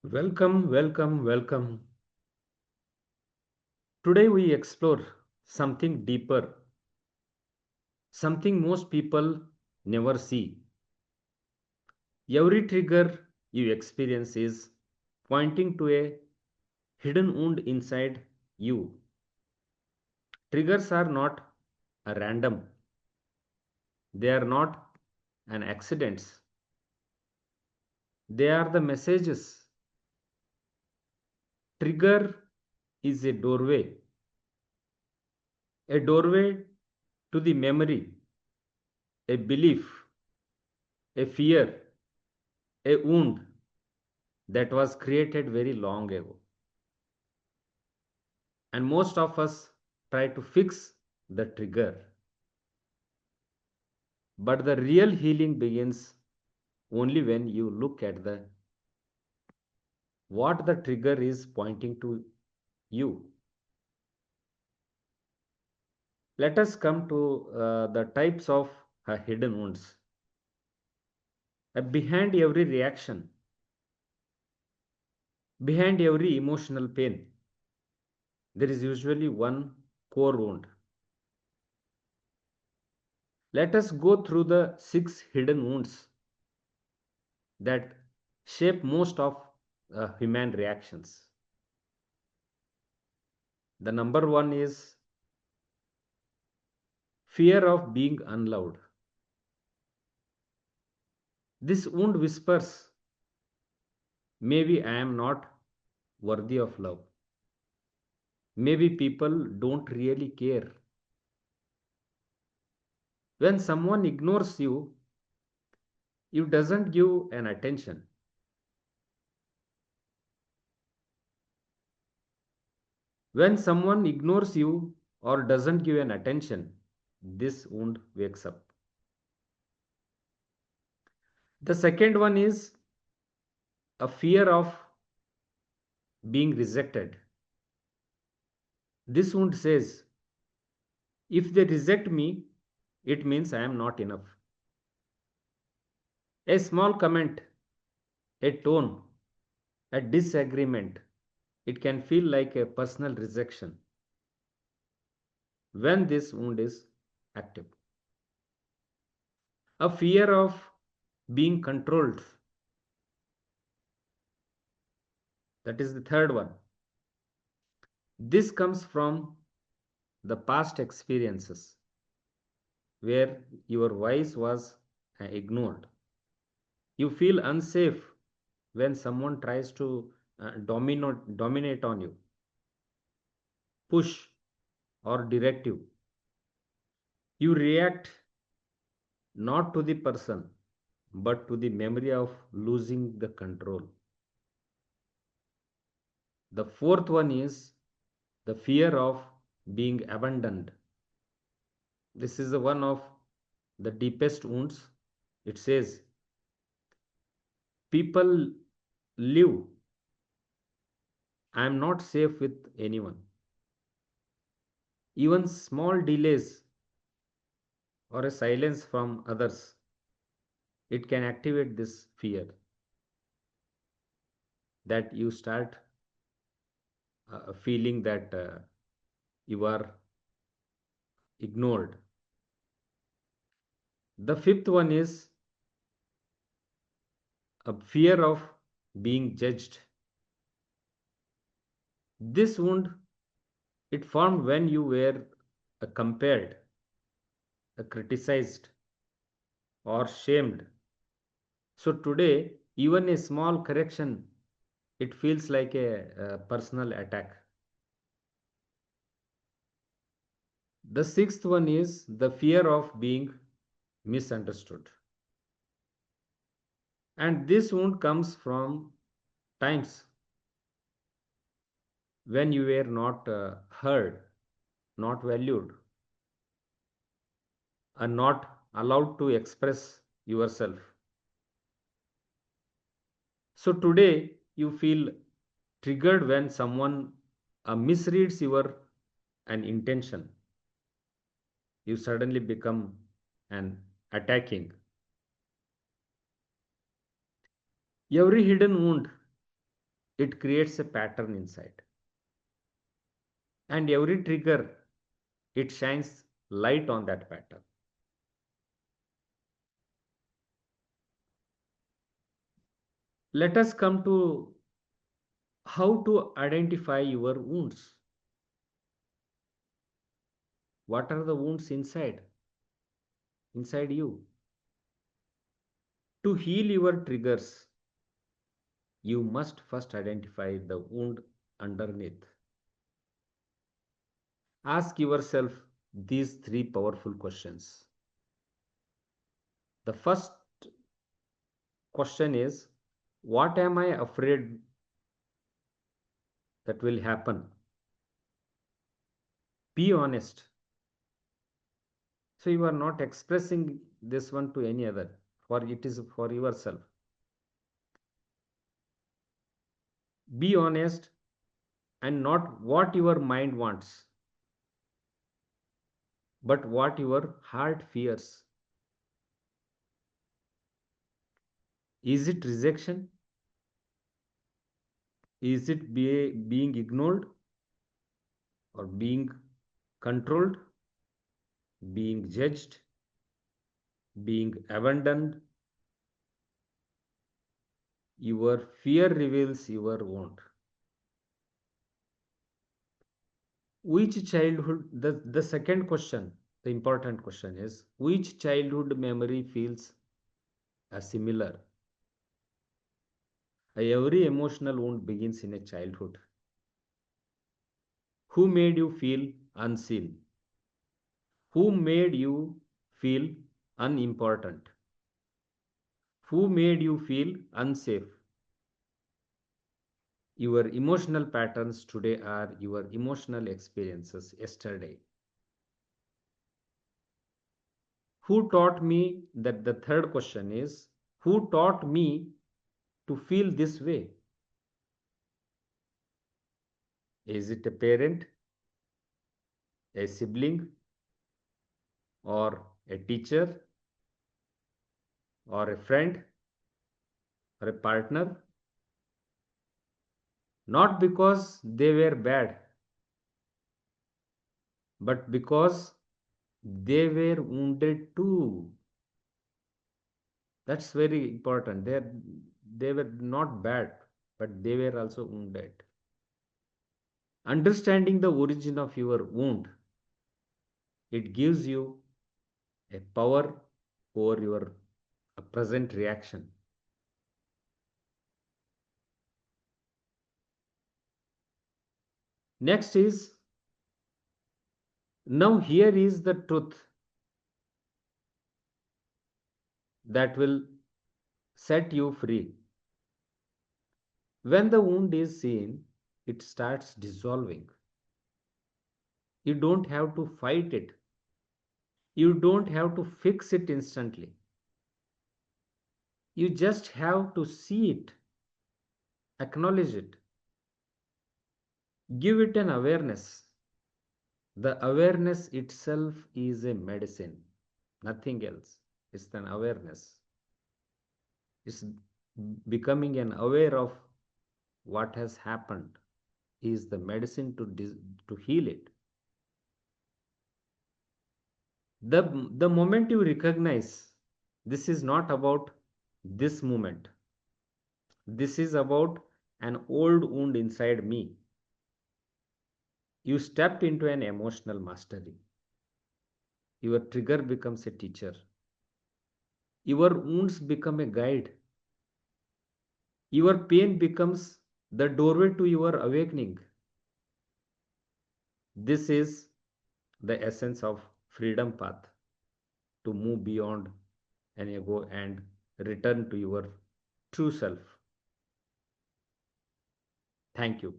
Welcome, welcome, welcome. Today we explore something deeper, something most people never see. Every trigger you experience is pointing to a hidden wound inside you. Triggers are not a random, they are not an accidents. They are the messages. Trigger is a doorway to the memory, a belief, a fear, a wound that was created very long ago. And most of us try to fix the trigger. But the real healing begins only when you look at the what the trigger is pointing to you. Let us come to the types of hidden wounds. Behind every reaction, behind every emotional pain, there is usually one core wound. Let us go through the six hidden wounds that shape most of human reactions. The number one is fear of being unloved. This wound whispers, maybe I am not worthy of love. Maybe people don't really care. When someone ignores you, you doesn't give an attention. When someone ignores you or doesn't give an attention, this wound wakes up. The second one is a fear of being rejected. This wound says, if they reject me, it means I am not enough. A small comment, a tone, a disagreement, it can feel like a personal rejection when this wound is active. A fear of being controlled, that is the third one. This comes from the past experiences where your voice was ignored. You feel unsafe when someone tries to dominate on you, push, or direct you. You react not to the person, but to the memory of losing the control. The fourth one is the fear of being abandoned. This is the one of the deepest wounds. It says, people live, I am not safe with anyone. Even small delays or a silence from others, it can activate this fear that you start feeling that you are ignored. The fifth one is a fear of being judged. This wound, it formed when you were compared, criticized, or shamed. So today, even a small correction, it feels like a personal attack. The sixth one is the fear of being misunderstood. And this wound comes from times when you were not heard, not valued, and not allowed to express yourself. So today you feel triggered when someone misreads your an intention. You suddenly become an attacking. Every hidden wound it creates a pattern inside. And every trigger, it shines light on that pattern. Let us come to how to identify your wounds. What are the wounds inside you? To heal your triggers, you must first identify the wound underneath. Ask yourself these three powerful questions. The first question is, what am I afraid that will happen? Be honest. So you are not expressing this one to any other, for it is for yourself. Be honest, and not what your mind wants, but what your heart fears. Is it rejection? Is it being ignored, or being controlled, being judged, being abandoned? Your fear reveals your wound. Which childhood, the second question, the important question is, which childhood memory feels similar? Every emotional wound begins in a childhood. Who made you feel unseen? Who made you feel unimportant? Who made you feel unsafe? Your emotional patterns today are your emotional experiences yesterday. Who taught me that? The third question is, who taught me to feel this way? Is it a parent, a sibling, or a teacher, or a friend, or a partner? Not because they were bad, but because they were wounded too. That's very important. They were not bad, but they were also wounded. Understanding the origin of your wound, it gives you a power over your present reaction. Next is, now here is the truth that will set you free. When the wound is seen, it starts dissolving. You don't have to fight it. You don't have to fix it instantly. You just have to see it, acknowledge it, give it an awareness. The awareness itself is a medicine, nothing else. It's an awareness. It's becoming an aware of what has happened is the medicine to heal it. The moment you recognize this is not about this moment, this is about an old wound inside me, you stepped into an emotional mastery. Your trigger becomes a teacher. Your wounds become a guide. Your pain becomes the doorway to your awakening. This is the essence of freedom path, to move beyond an ego and return to your true self. Thank you.